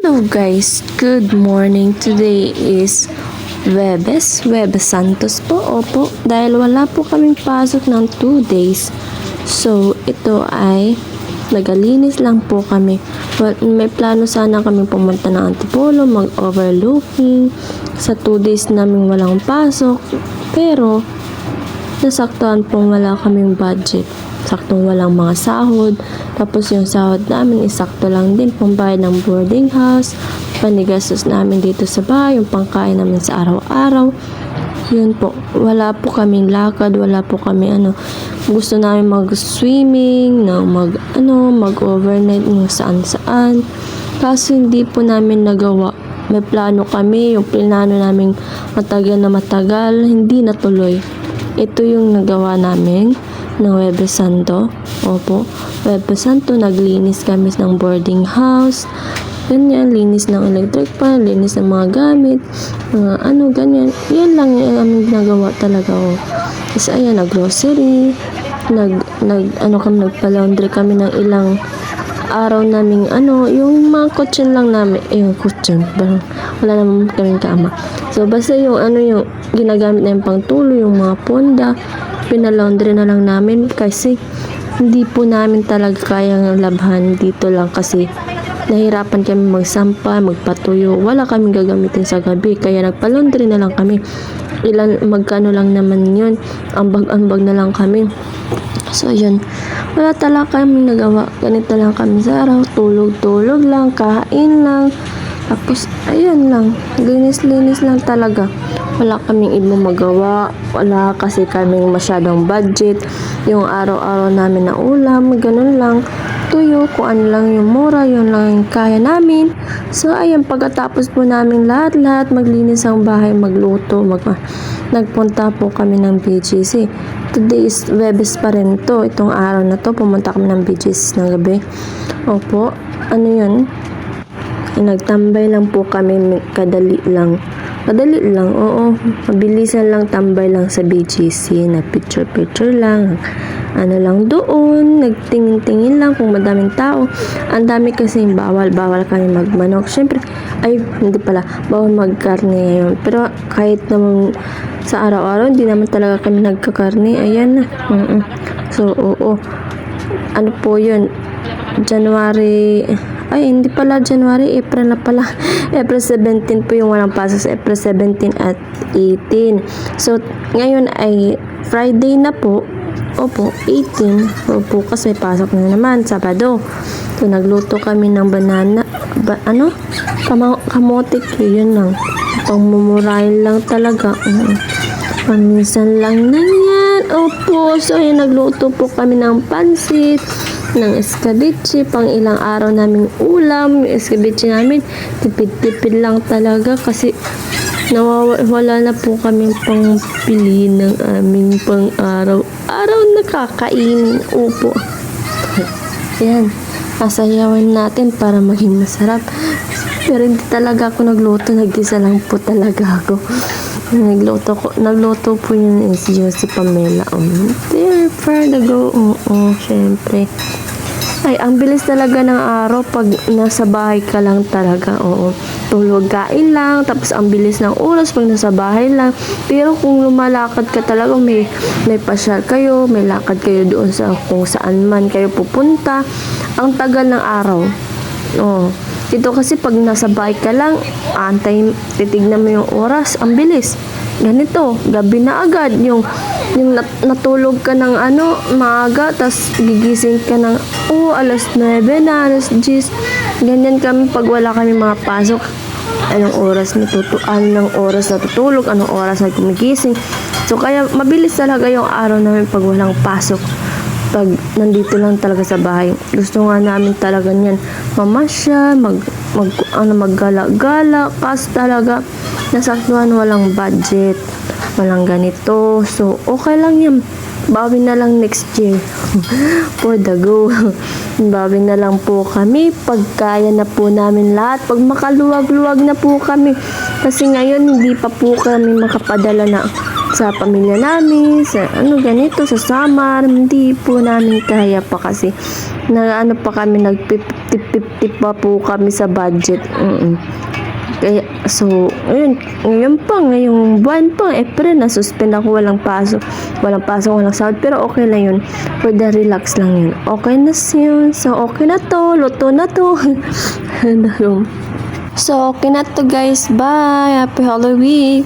Hello guys, good morning. Today is Webes Santos po. Opo, dahil wala po kaming pasok ng 2 days. So, ito ay nagalinis lang po kami. But may plano sana kami pumunta ng Antipolo, mag-overlooking. Sa 2 days namin walang pasok. Pero, nasaktuhan pong wala kaming budget. Saktong walang mga sahod. Tapos yung sahod namin isakto lang din pambayad ng boarding house, panigastos namin dito sa bahay, yung pangkain namin sa araw-araw. Yun po, wala po kaming lakad, wala po kami gusto namin mag-swimming, mag-overnight ng saan-saan. Kaso hindi po namin nagawa. May plano kami, yung plano namin matagal, hindi natuloy. Ito yung nagawa namin ng Webes Santo. Opo, Webes Santo, naglinis kami ng boarding house. Ganyan, linis ng electric fan, linis ng mga gamit, mga ganyan. Yan lang yung aming ginagawa talaga. Kasi ayan, nag-grocery, nagpa-laundry kami ng ilang araw naming yung mga kutsin lang namin, yung kutsin, wala naman kaming kama. So, basta yung yung ginagamit na yung pangtulo, yung mga ponda, pinalaundry na lang namin kasi hindi po namin talaga kayang labhan dito lang kasi nahirapan kami magsampa, magpatuyo. Wala kaming gagamitin sa gabi kaya nagpa-laundry na lang kami. Magkano lang naman yun. Ambag-ambag na lang kami. So, yun. Wala talaga kami nagawa. Ganito lang kami sa araw. Tulog-tulog lang, kain lang. Tapos, ayun lang. Linis-linis lang talaga. Wala kaming ibang magawa. Wala kasi kaming masyadong budget. Yung araw-araw namin na ulam, ganun lang. Tuyo, kung ano lang yung mura, yun lang yung kaya namin. So, ayun, pagkatapos po namin lahat-lahat, maglinis ang bahay, magluto, nagpunta po kami ng BGC. Today is Webes pa rin to. Itong araw na to, pumunta kami ng BGC ng gabi. Opo, yun? Nagtambay lang po kami, kadali lang, oo. Mabilisan lang, tambay lang sa BGC, na picture lang, lang doon, nagtingin-tingin lang kung madaming tao. Ang dami kasi bawal kami magmanok. Syempre, hindi pala, bawal magkarne ngayon. Pero kahit naman sa araw-araw, hindi naman talaga kami nagkakarne. Ayan na. So, oo. Ano po yun? Hindi pala January, April na pala. April 17 po yung walang pasok sa April 17 at 18. So, ngayon ay Friday na po. Opo, 18. Opo, kasi may pasok na naman, Sabado. So, nagluto kami ng banana. Kamote, yun lang. Pangmumurahin lang talaga. Paminsan lang na yan. Opo, so yun, nagluto po kami ng pansit, ng escabeche, pang ilang araw naming ulam. Escabeche namin, tipid-tipid lang talaga kasi wala na po kaming pangpili ng aming pang araw-araw na kakainin. Opo. Yan, asayawan natin para maging masarap. Pero hindi talaga ako nagluto, nagisa lang po talaga ako. Nagluto po yun si Josie Pamela. There for the go. Oo, syempre. Ang bilis talaga ng araw pag nasa bahay ka lang talaga. Oo. Tulog, kain lang. Tapos ang bilis ng oras pag nasa bahay lang. Pero kung lumalakad ka talaga, may pasyal kayo, may lakad kayo doon sa kung saan man kayo pupunta. Ang tagal ng araw. Oo. Dito kasi pag nasa bahay ka lang, titignan mo yung oras, ang bilis. Ganito, gabi na agad. Yung natulog ka ng maaga, tas gigising ka ng alas 9 na, alas 10. Ganyan kami pag wala kami mga pasok. Anong oras natutulog, anong oras na gumigising. So kaya mabilis talaga yung araw namin pag walang pasok. Pag nandito lang talaga sa bahay. Gusto nga namin talaga niyan. Mamasya, maggala-gala. Kasi talaga, nasaktuhan walang budget. Walang ganito. So, okay lang yan. Bawi na lang next year. For the go. Bawi na lang po kami. Pag kaya na po namin lahat. Pag makaluwag-luwag na po kami. Kasi ngayon, hindi pa po kami makapadala na sa pamilya namin, sa ganito, sa summer, hindi po namin kaya pa kasi pa kami, nagpip-tip pa po kami sa budget. Kaya, so, ngayong buwan pa, April, nasuspend ako, walang pasok, walang sahod, pero okay lang yun, for the relax lang yun, okay na yun, so okay na to, luto na to. So, okay na to guys, bye, happy Halloween.